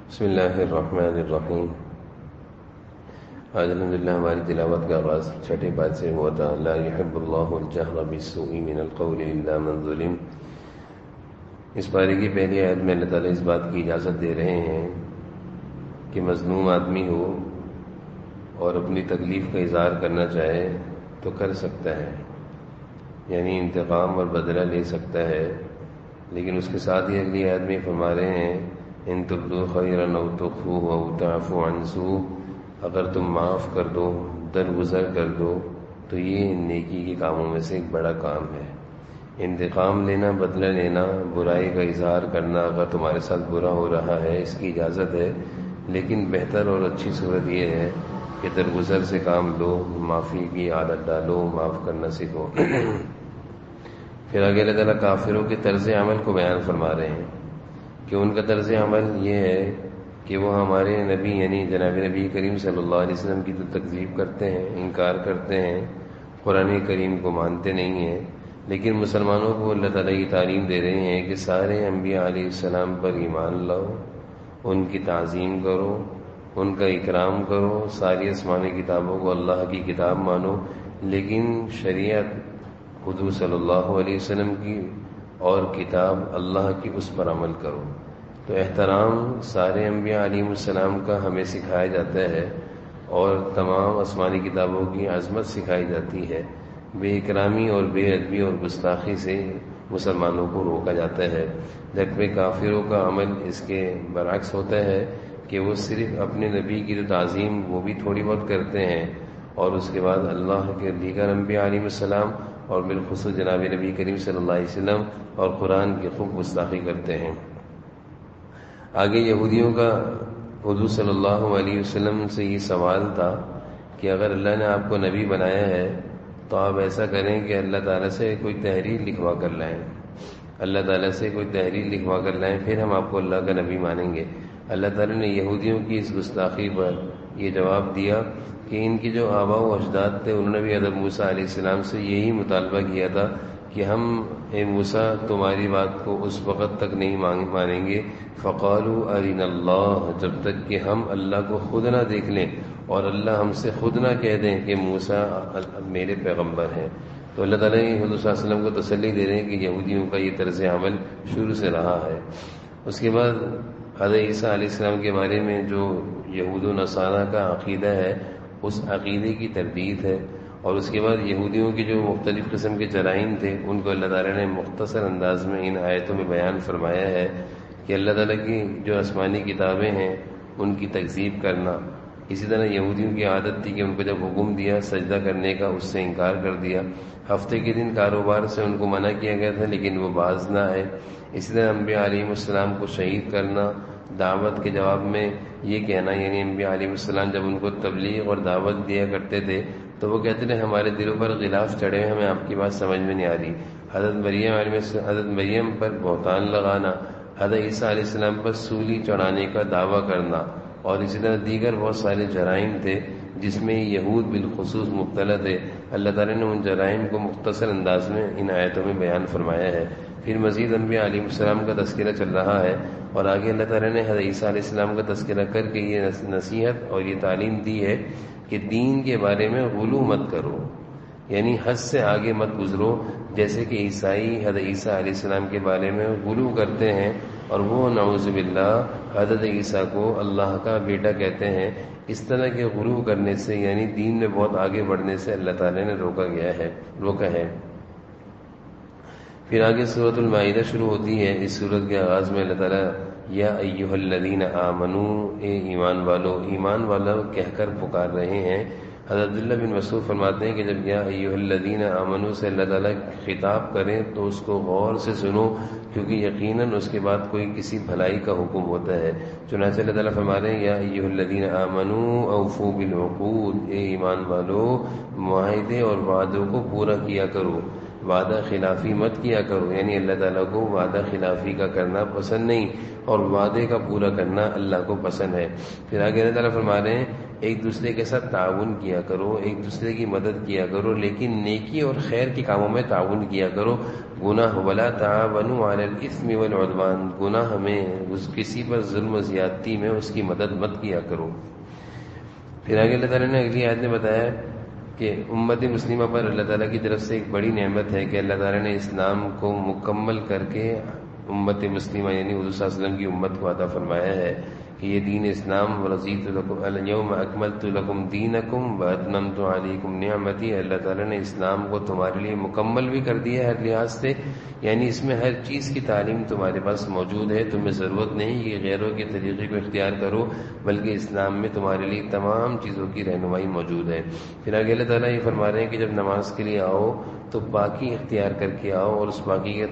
بسم اللہ الرحمن الرحیم۔ آج الحمدللہ ہماری تلاوت کا آغاز چھٹے پاد سے ہوا تھا۔ لا يحب اللہ الجہر بالسوء من القول الا من ظلم۔ اس پارے کی پہلی آیت میں اللہ تعالیٰ اس بات کی اجازت دے رہے ہیں کہ مظلوم آدمی ہو اور اپنی تکلیف کا اظہار کرنا چاہے تو کر سکتا ہے، یعنی انتقام اور بدلہ لے سکتا ہے، لیکن اس کے ساتھ ہی اگلی آیت میں فرما رہے ہیں ان تبدوا خیرا او تخفوہ او تعفوا عن سوء، اگر تم معاف کر دو، درگزر کر دو تو یہ نیکی کے کاموں میں سے ایک بڑا کام ہے۔ انتقام لینا، بدلہ لینا، برائی کا اظہار کرنا اگر تمہارے ساتھ برا ہو رہا ہے اس کی اجازت ہے، لیکن بہتر اور اچھی صورت یہ ہے کہ درگزر سے کام لو، معافی کی عادت ڈالو، معاف کرنا سیکھو۔ پھر آگے اللہ تعالیٰ کافروں کے طرز عمل کو بیان فرما رہے ہیں کہ ان کا طرز عمل یہ ہے کہ وہ ہمارے نبی یعنی جناب نبی کریم صلی اللہ علیہ وسلم کی تو تکذیب کرتے ہیں، انکار کرتے ہیں، قرآن کریم کو مانتے نہیں ہیں، لیکن مسلمانوں کو اللہ تعالیٰ یہ تعلیم دے رہے ہیں کہ سارے انبیاء علیہ السلام پر ایمان لاؤ، ان کی تعظیم کرو، ان کا اکرام کرو، ساری آسمانی کتابوں کو اللہ کی کتاب مانو، لیکن شریعت حضور صلی اللہ علیہ وسلم کی اور کتاب اللہ کی اس پر عمل کرو۔ تو احترام سارے انبیاء علیہ السلام کا ہمیں سکھایا جاتا ہے اور تمام آسمانی کتابوں کی عظمت سکھائی جاتی ہے۔ بے اکرامی اور بے ادبی اور گستاخی سے مسلمانوں کو روکا جاتا ہے، جبکہ کافروں کا عمل اس کے برعکس ہوتا ہے کہ وہ صرف اپنے نبی کی جو تعظیم وہ بھی تھوڑی بہت کرتے ہیں، اور اس کے بعد اللہ کے دیگر انبیاء علیہ السلام اور بالخصوص جناب نبی کریم صلی اللہ علیہ وسلم اور قرآن کی خوب گستاخی کرتے ہیں۔ آگے یہودیوں کا حضور صلی اللہ علیہ وسلم سے یہ سوال تھا کہ اگر اللہ نے آپ کو نبی بنایا ہے تو آپ ایسا کریں کہ اللہ تعالیٰ سے کوئی تحریر لکھوا کر لائیں، اللہ تعالیٰ سے کوئی تحریر لکھوا کر لائیں، پھر ہم آپ کو اللہ کا نبی مانیں گے۔ اللہ تعالیٰ نے یہودیوں کی اس گستاخی پر یہ جواب دیا کہ ان کی جو آباء و اجداد تھے انہوں نے بھی حضرت موسیٰ علیہ السلام سے یہی مطالبہ کیا تھا کہ ہم اے موسیٰ تمہاری بات کو اس وقت تک نہیں مانیں گے فقالوا ارنا اللہ، جب تک کہ ہم اللہ کو خود نہ دیکھ لیں اور اللہ ہم سے خود نہ کہہ دیں کہ موسیٰ میرے پیغمبر ہیں۔ تو اللہ تعالیٰ حضور صلی اللہ علیہ وسلم کو تسلی دے رہے ہیں کہ یہودیوں کا یہ طرز عمل شروع سے رہا ہے۔ اس کے بعد حضرت عیسیٰ علیہ السلام کے بارے میں جو یہود و نصارہ کا عقیدہ ہے اس عقیدے کی تردید ہے، اور اس کے بعد یہودیوں کی جو مختلف قسم کے جرائم تھے ان کو اللہ تعالیٰ نے مختصر انداز میں ان آیتوں میں بیان فرمایا ہے کہ اللہ تعالیٰ کی جو آسمانی کتابیں ہیں ان کی تکذیب کرنا۔ اسی طرح یہودیوں کی عادت تھی کہ ان کو جب حکم دیا سجدہ کرنے کا اس سے انکار کر دیا، ہفتے کے دن کاروبار سے ان کو منع کیا گیا تھا لیکن وہ باز نہ آئے۔ اسی طرح انبیاء علیہ السلام کو شہید کرنا، دعوت کے جواب میں یہ کہنا، یعنی انبیاء علیہ السلام جب ان کو تبلیغ اور دعوت دیا کرتے تھے تو وہ کہتے تھے ہمارے دلوں پر غلاف چڑھے ہیں، ہمیں آپ کی بات سمجھ میں نہیں آ رہی۔ حضرت مریم پر بہتان لگانا، حضرت عیسیٰ علیہ السلام پر سولی چڑھانے کا دعویٰ کرنا، اور اسی طرح دیگر بہت سارے جرائم تھے جس میں یہود بالخصوص مبتلا تھے۔ اللہ تعالیٰ نے ان جرائم کو مختصر انداز میں ان آیتوں میں بیان فرمایا ہے۔ پھر مزید انبیاء علیہ السلام کا تذکرہ چل رہا ہے، اور آگے اللہ تعالیٰ نے حضرت عیسیٰ علیہ السلام کا تذکرہ کر کے یہ نصیحت اور یہ تعلیم دی ہے کہ دین کے بارے میں غلو مت کرو، یعنی حد سے آگے مت گزرو، جیسے کہ عیسائی حضرت عیسیٰ علیہ السلام کے بارے میں غلو کرتے ہیں اور وہ نعوذ باللہ حضرت عیسیٰ کو اللہ کا بیٹا کہتے ہیں۔ اس طرح کے غلو کرنے سے یعنی دین میں بہت آگے بڑھنے سے اللہ تعالیٰ نے روکا ہے۔ پھر آگے سورۃ المائدہ شروع ہوتی ہے۔ اس سورت کے آغاز میں اللہ تعالیٰ یا ایھا الذین آمنو، اے ایمان والو، ایمان والا کہہ کر پکار رہے ہیں۔ حضرت عبداللہ بن مسعود فرماتے ہیں کہ جب یا ایھا الذین آمنو سے اللہ تعالیٰ خطاب کریں تو اس کو غور سے سنو، کیونکہ یقیناً اس کے بعد کوئی کسی بھلائی کا حکم ہوتا ہے۔ چنانچہ اللہ تعالیٰ فرما رہے ہیں یا ایھا الذین آمنو اوفوا بالعقود، اے ایمان والو معاہدے اور وعدوں کو پورا کیا کرو۔ وعدہ خلافی مت کیا کرو، یعنی اللہ تعالیٰ کو وعدہ خلافی کا کرنا پسند نہیں، اور وعدے کا پورا کرنا اللہ کو پسند ہے۔ پھر آگے اللہ تعالیٰ فرما رہے ہیں ایک دوسرے کے ساتھ تعاون کیا کرو، ایک دوسرے کی مدد کیا کرو، لیکن نیکی اور خیر کے کاموں میں تعاون کیا کرو۔ گناہ ولا تعاونوا علی الاثم والعدوان، گناہ میں کسی پر ظلم و زیادتی میں اس کی مدد مت کیا کرو۔ پھر آگے اللہ تعالیٰ نے اگلی آیت میں بتایا کہ امت مسلمہ پر اللہ تعالیٰ کی طرف سے ایک بڑی نعمت ہے کہ اللہ تعالیٰ نے اسلام کو مکمل کر کے امت مسلمہ یعنی حضور صلی اللہ علیہ وسلم کی امت کو عطا فرمایا ہے کہ یہ دین اسلام ورضیت لکم الیوم اکملت لکم دینکم واتممت علیکم نعمتی، اللہ تعالیٰ نے اسلام کو تمہارے لیے مکمل بھی کر دیا ہے ہر لحاظ سے، یعنی اس میں ہر چیز کی تعلیم تمہارے پاس موجود ہے، تمہیں ضرورت نہیں کہ غیروں کے طریقے کو اختیار کرو، بلکہ اسلام میں تمہارے لیے تمام چیزوں کی رہنمائی موجود ہے۔ پھر آگے اللہ تعالیٰ یہ فرما رہے ہیں کہ جب نماز کے لیے آؤ تو پاکی اختیار کر کے آؤ، اور اس پاکی کے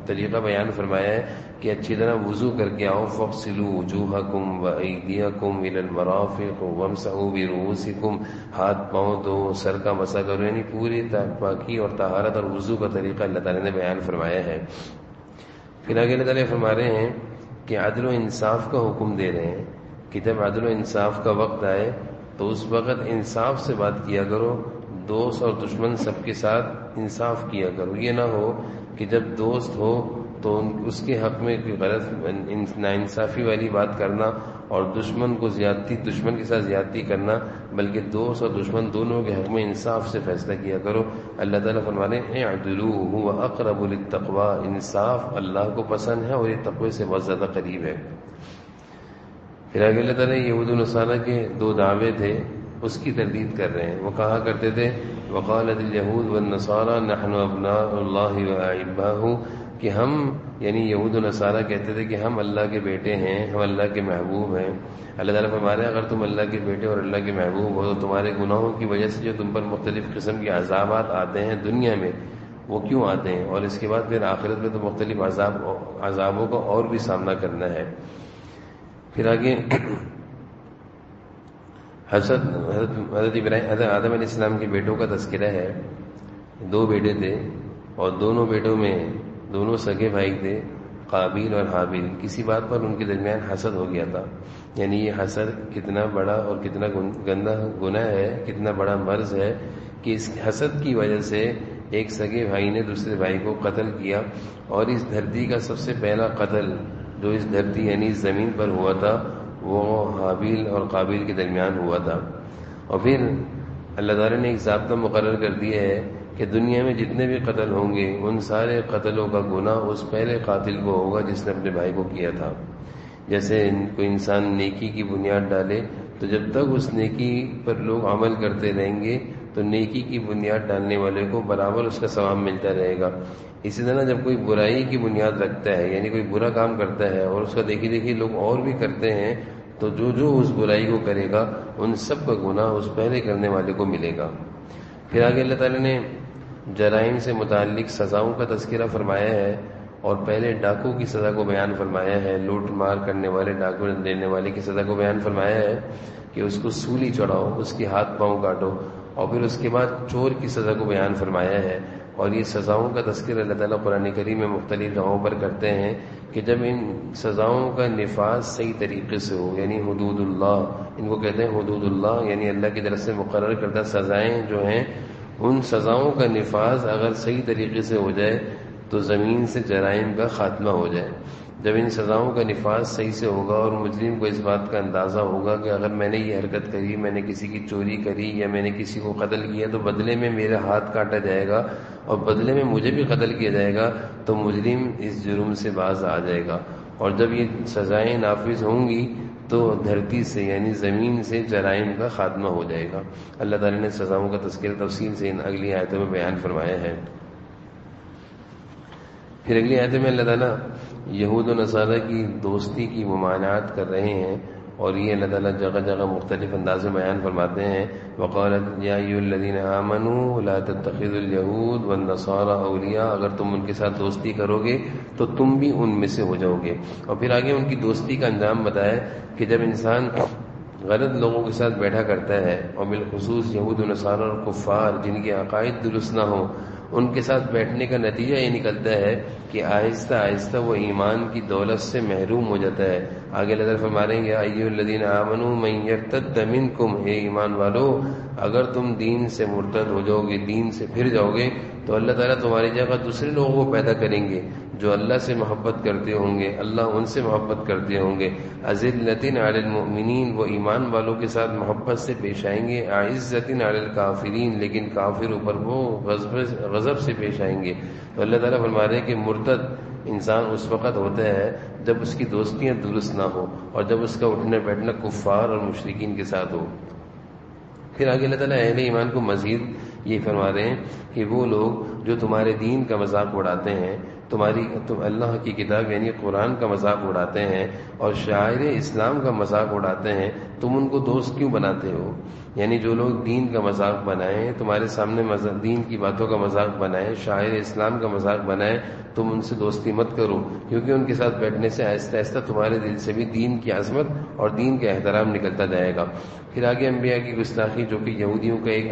طریقہ بیان فرمایا ہے کہ اچھی طرح وضو کر کے آؤ۔ فاغسلوا وجوہکم وایدیکم الی المرافق وامسحوا برؤوسکم، ہاتھ پاؤں دو، سر کا مسح کرو، یعنی پوری پاکی اور طہارت اور وضو کا طریقہ اللہ تعالیٰ نے بیان فرمایا ہے۔ پھر آگے اللہ تعالیٰ فرما رہے ہیں کہ عدل و انصاف کا حکم دے رہے ہیں کہ جب عدل و انصاف کا وقت آئے تو اس وقت انصاف سے بات کیا کرو، دوست اور دشمن سب کے ساتھ انصاف کیا کرو۔ یہ نہ ہو کہ جب دوست ہو تو اس کے حق میں کوئی غلط ناانصافی والی بات کرنا، اور دشمن کے ساتھ زیادتی کرنا، بلکہ دوست اور دشمن دونوں کے حق میں انصاف سے فیصلہ کیا کرو۔ اللہ تعالیٰ فرما رہے ہیں اعدلوا هو اقرب للتقوی، انصاف اللہ کو پسند ہے اور یہ تقوی سے بہت زیادہ قریب ہے۔ پھر آگے اللہ تعالیٰ یہود و نصارہ کے دو دعوے تھے اس کی تردید کر رہے ہیں۔ وہ کہا کرتے تھے وقالت الیہود والنصارى نحن ابناء اللہ واحباؤہ، کہ ہم یعنی یہود و نصارہ کہتے تھے کہ ہم اللہ کے بیٹے ہیں، ہم اللہ کے محبوب ہیں۔ اللہ تعالیٰ فرما رہے ہیں اگر تم اللہ کے بیٹے اور اللہ کے محبوب ہو تو تمہارے گناہوں کی وجہ سے جو تم پر مختلف قسم کے عذابات آتے ہیں دنیا میں وہ کیوں آتے ہیں، اور اس کے بعد پھر آخرت میں تو مختلف عذابوں کا اور بھی سامنا کرنا ہے۔ پھر آگے حضرت آدم علیہ السلام کے بیٹوں کا تذکرہ ہے۔ دو بیٹے تھے اور دونوں بیٹوں میں دونوں سگے بھائی تھے، قابیل اور حابیل۔ کسی بات پر ان کے درمیان حسد ہو گیا تھا، یعنی یہ حسد کتنا بڑا اور کتنا گندا گناہ ہے، کتنا بڑا مرض ہے کہ اس حسد کی وجہ سے ایک سگے بھائی نے دوسرے بھائی کو قتل کیا، اور اس دھرتی کا سب سے پہلا قتل جو اس دھرتی یعنی زمین پر ہوا تھا وہ حابیل اور قابیل کے درمیان ہوا تھا۔ اور پھر اللہ تعالیٰ نے ایک ضابطہ مقرر کر دیا ہے کہ دنیا میں جتنے بھی قتل ہوں گے ان سارے قتلوں کا گناہ اس پہلے قاتل کو ہوگا جس نے اپنے بھائی کو کیا تھا۔ جیسے کوئی انسان نیکی کی بنیاد ڈالے تو جب تک اس نیکی پر لوگ عمل کرتے رہیں گے تو نیکی کی بنیاد ڈالنے والے کو برابر اس کا ثواب ملتا رہے گا۔ اسی طرح جب کوئی برائی کی بنیاد رکھتا ہے یعنی کوئی برا کام کرتا ہے اور اس کا دیکھی دیکھی لوگ اور بھی کرتے ہیں تو جو اس برائی کو کرے گا ان سب کا گناہ اس پہلے کرنے والے کو ملے گا۔ پھر آگے اللہ تعالیٰ نے جرائم سے متعلق سزاؤں کا تذکرہ فرمایا ہے اور پہلے ڈاکو کی سزا کو بیان فرمایا ہے، لوٹ مار کرنے والے ڈاکو دینے والے کی سزا کو بیان فرمایا ہے کہ اس کو سولی چڑھاؤ، اس کے ہاتھ پاؤں کاٹو، اور پھر اس کے بعد چور کی سزا کو بیان فرمایا ہے۔ اور یہ سزاؤں کا تذکرہ اللہ تعالیٰ قرآن کریم میں مختلف جگہوں پر کرتے ہیں کہ جب ان سزاؤں کا نفاذ صحیح طریقے سے ہو، یعنی حدود اللہ، ان کو کہتے ہیں حدود اللہ، یعنی اللہ کی طرف سے مقرر کردہ سزائیں جو ہیں ان سزاؤں کا نفاذ اگر صحیح طریقے سے ہو جائے تو زمین سے جرائم کا خاتمہ ہو جائے۔ جب ان سزاؤں کا نفاذ صحیح سے ہوگا اور مجرم کو اس بات کا اندازہ ہوگا کہ اگر میں نے یہ حرکت کری، میں نے کسی کی چوری کری یا میں نے کسی کو قتل کیا تو بدلے میں میرا ہاتھ کاٹا جائے گا اور بدلے میں مجھے بھی قتل کیا جائے گا، تو مجرم اس جرم سے باز آ جائے گا۔ اور جب یہ سزائیں نافذ ہوں گی تو دھرتی سے یعنی زمین سے جرائم کا خاتمہ ہو جائے گا۔ اللہ تعالیٰ نے سزاؤں کا تذکرہ تفصیل سے ان اگلی آیتوں میں بیان فرمایا ہے۔ پھر اگلی آیتوں میں اللہ تعالیٰ یہود و نصارہ کی دوستی کی ممانعت کر رہے ہیں، اور یہ اللہ تعالیٰ جگہ جگہ مختلف انداز میں بیان فرماتے ہیں۔ وقالت یا ایھا الذین آمنوا لا تتخذوا اليہود والنصارى اولیاء، اگر تم ان کے ساتھ دوستی کرو گے تو تم بھی ان میں سے ہو جاؤ گے۔ اور پھر آگے ان کی دوستی کا انجام بتایا کہ جب انسان غلط لوگوں کے ساتھ بیٹھا کرتا ہے، اور بالخصوص یہود و نصارہ اور کفار جن کے عقائد درست نہ ہوں ان کے ساتھ بیٹھنے کا نتیجہ یہ نکلتا ہے کہ آہستہ آہستہ وہ ایمان کی دولت سے محروم ہو جاتا ہے. آگے اللہ تعالیٰ فرما رہے ہیں ایھا الذین آمنوا من یرتد منکم، اے ایمان والو اگر تم دین سے مرتد ہو جاؤ گے، دین سے پھر جاؤ گے تو اللہ تعالیٰ تمہاری جگہ دوسرے لوگوں کو پیدا کریں گے جو اللہ سے محبت کرتے ہوں گے، اللہ ان سے محبت کرتے ہوں گے. اذلۃ علی المؤمنین، وہ ایمان والوں کے ساتھ محبت سے پیش آئیں گے. اعزۃ علی الکافرین، لیکن کافر اوپر وہ غضب سے پیش آئیں گے. تو اللہ تعالیٰ فرما رہے ہیں کہ مرتد انسان اس وقت ہوتا ہے جب اس کی دوستیاں درست نہ ہو اور جب اس کا اٹھنا بیٹھنا کفار اور مشرکین کے ساتھ ہو. پھر آگے اللہ تعالیٰ اہل ایمان کو مزید یہ فرما رہے ہیں کہ وہ لوگ جو تمہارے دین کا مذاق اڑاتے ہیں، تم اللہ کی کتاب یعنی قرآن کا مذاق اڑاتے ہیں اور شاعر اسلام کا مذاق اڑاتے ہیں، تم ان کو دوست کیوں بناتے ہو؟ یعنی جو لوگ دین کا مذاق بنائیں، تمہارے سامنے دین کی باتوں کا مذاق بنائیں، شاعر اسلام کا مذاق بنائیں، تم ان سے دوستی مت کرو، کیونکہ ان کے ساتھ بیٹھنے سے آہستہ آہستہ تمہارے دل سے بھی دین کی عظمت اور دین کا احترام نکلتا جائے گا. پھر آگے انبیاء کی گستاخی، جو کہ یہودیوں کا ایک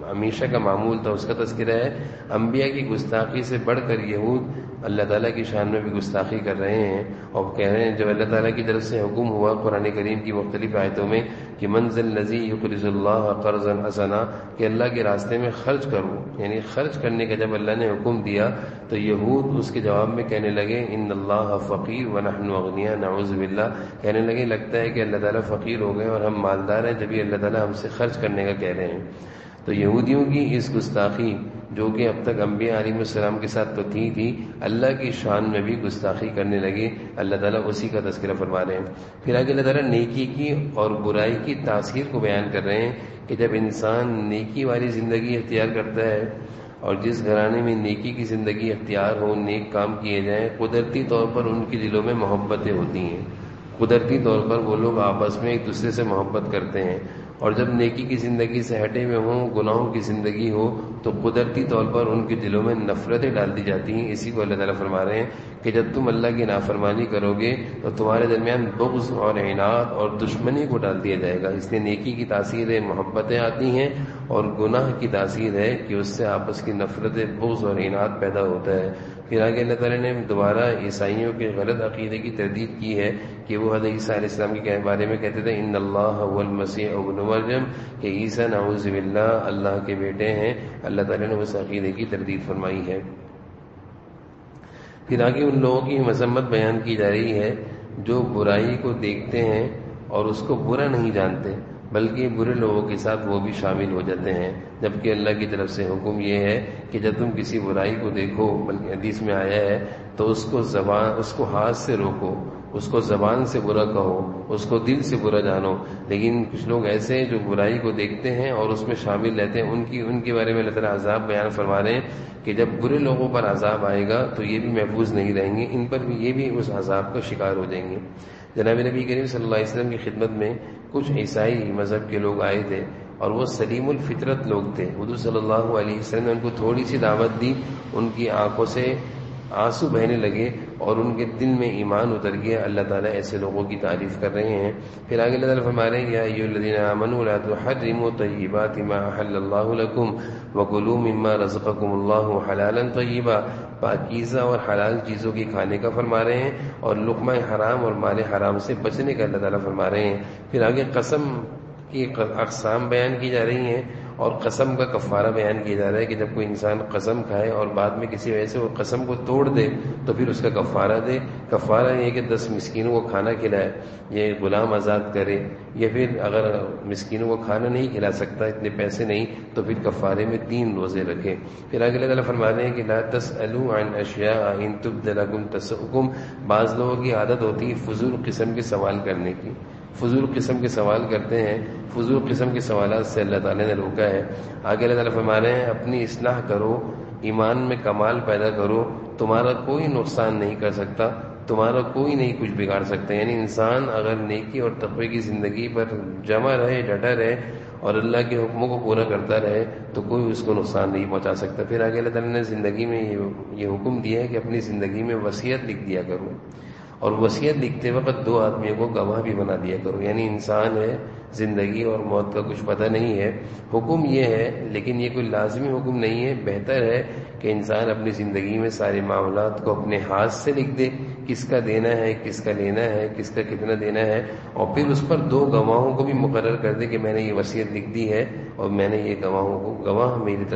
ہمیشہ کا معمول تھا، اس کا تذکرہ ہے. انبیاء کی گستاخی سے بڑھ کر یہود اللہ تعالیٰ کی شان میں بھی گستاخی کر رہے ہیں اور کہہ رہے ہیں، جب اللہ تعالیٰ کی طرف سے حکم ہوا قرآن کریم کی مختلف آیتوں میں کہ من ذا الذی یقرض اللہ قرضا حسنا، کہ اللہ کے راستے میں خرچ کرو، یعنی خرچ کرنے کا جب اللہ نے حکم دیا تو یہود اس کے جواب میں کہنے لگے ان اللہ فقیر ونحن اغنیاء نعوذ باللہ، کہنے لگے لگتا ہے کہ اللہ تعالیٰ فقیر ہو گئے اور ہم مالدار ہیں جبھی اللہ تعالیٰ ہم سے خرچ کرنے کا کہہ رہے ہیں. تو یہودیوں کی اس گستاخی جو کہ اب تک انبیاء علیہ السلام کے ساتھ تو تھی اللہ کی شان میں بھی گستاخی کرنے لگے. اللہ تعالیٰ اسی کا تذکرہ فرما رہے ہیں. پھر آگے اللہ تعالیٰ نیکی کی اور برائی کی تاثیر کو بیان کر رہے ہیں کہ جب انسان نیکی والی زندگی اختیار کرتا ہے اور جس گھرانے میں نیکی کی زندگی اختیار ہو، نیک کام کیے جائیں، قدرتی طور پر ان کے دلوں میں محبتیں ہوتی ہیں، قدرتی طور پر وہ لوگ آپس میں ایک دوسرے سے محبت کرتے ہیں. اور جب نیکی کی زندگی سے ہٹے ہوئے ہوں، گناہوں کی زندگی ہو، تو قدرتی طور پر ان کے دلوں میں نفرتیں ڈال دی جاتی ہیں. اسی کو اللہ تعالیٰ فرما رہے ہیں کہ جب تم اللہ کی نافرمانی کرو گے تو تمہارے درمیان بغض اور عناد اور دشمنی کو ڈال دیا جائے گا. اس لیے نیکی کی تاثیر ہے محبتیں آتی ہیں اور گناہ کی تاثیر ہے کہ اس سے آپس کی نفرت، بغض اور عناد پیدا ہوتا ہے. پھر آگے اللہ تعالیٰ نے دوبارہ عیسائیوں کے غلط عقیدے کی تردید کی ہے کہ وہ حضرت عیسیٰ علیہ السلام کے بارے میں کہتے تھے ان اللہ هو المسیح ابن مریم، کہ عیسیٰ نعوذ باللہ اللہ کے بیٹے ہیں. اللہ تعالیٰ نے اس عقیدے کی تردید فرمائی ہے. پھر آگے ان لوگوں کی مذمت بیان کی جا رہی ہے جو برائی کو دیکھتے ہیں اور اس کو برا نہیں جانتے بلکہ برے لوگوں کے ساتھ وہ بھی شامل ہو جاتے ہیں، جبکہ اللہ کی طرف سے حکم یہ ہے کہ جب تم کسی برائی کو دیکھو، بلکہ حدیث میں آیا ہے تو اس کو ہاتھ سے روکو، اس کو زبان سے برا کہو، اس کو دل سے برا جانو. لیکن کچھ لوگ ایسے ہیں جو برائی کو دیکھتے ہیں اور اس میں شامل رہتے ہیں، ان کے بارے میں اللہ تعالیٰ عذاب بیان فرما رہے ہیں کہ جب برے لوگوں پر عذاب آئے گا تو یہ بھی محفوظ نہیں رہیں گے، ان پر بھی یہ بھی اس عذاب کا شکار ہو جائیں گے. جناب نبی کریم صلی اللہ علیہ وسلم کی خدمت میں کچھ عیسائی مذہب کے لوگ آئے تھے اور وہ سلیم الفطرت لوگ تھے. حضور صلی اللہ علیہ وسلم نے ان کو تھوڑی سی دعوت دی، ان کی آنکھوں سے آنسو بہنے لگے اور ان کے دل میں ایمان اتر گیا. اللہ تعالیٰ ایسے لوگوں کی تعریف کر رہے ہیں. پھر آگے اللہ تعالیٰ فرما رہے ہیں یا ایھا الذین آمنوا لا تحرموا طیبات ما احل اللہ لکم وکلوا مما رزقکم اللہ حلالا طیبا، پاکیزہ اور حلال چیزوں کی کھانے کا فرما رہے ہیں اور لقمہ حرام اور مال حرام سے بچنے کا اللہ تعالیٰ فرما رہے ہیں. پھر آگے قسم کی اقسام بیان کی جا رہی ہیں اور قسم کا کفارہ بیان کیا جا رہا ہے کہ جب کوئی انسان قسم کھائے اور بعد میں کسی وجہ سے وہ قسم کو توڑ دے تو پھر اس کا کفارہ دے. کفارہ یہ کہ 10 مسکینوں کو کھانا کھلائے، یہ غلام آزاد کرے، یا پھر اگر مسکینوں کو کھانا نہیں کھلا سکتا، اتنے پیسے نہیں، تو پھر کفارے میں 3 روزے رکھے. پھر آگے اللہ تعالیٰ فرما رہے ہیں کہ لا تسألوا عن اشیاء ان تبد لکم تسؤکم. بعض لوگوں کی عادت ہوتی ہے فضول قسم کے سوال کرنے کی، فضول قسم کے سوال کرتے ہیں، فضول قسم کے سوالات سے اللہ تعالیٰ نے روکا ہے. آگے اللہ تعالیٰ فرما رہے ہیں اپنی اصلاح کرو، ایمان میں کمال پیدا کرو، تمہارا کوئی نقصان نہیں کر سکتا، تمہارا کوئی نہیں کچھ بگاڑ سکتا. یعنی انسان اگر نیکی اور تقوی کی زندگی پر جمع رہے، ڈٹا رہے اور اللہ کے حکموں کو پورا کرتا رہے تو کوئی اس کو نقصان نہیں پہنچا سکتا. پھر آگے اللہ تعالیٰ نے زندگی میں یہ حکم دیا ہے کہ اپنی زندگی میں وصیت لکھ دیا کرو، اور وصیت لکھتے وقت 2 آدمیوں کو گواہ بھی بنا دیا کرو. یعنی انسان ہے زندگی اور موت کا کچھ پتہ نہیں ہے. حکم یہ ہے لیکن یہ کوئی لازمی حکم نہیں ہے. بہتر ہے کہ انسان اپنی زندگی میں سارے معاملات کو اپنے ہاتھ سے لکھ دے، کس کا دینا ہے، کس کا لینا ہے، کس کا کتنا دینا ہے، اور پھر اس پر 2 گواہوں کو بھی مقرر کر دے کہ میں نے یہ وصیت لکھ دی ہے اور میں نے یہ گواہوں کو گواہ میری طرف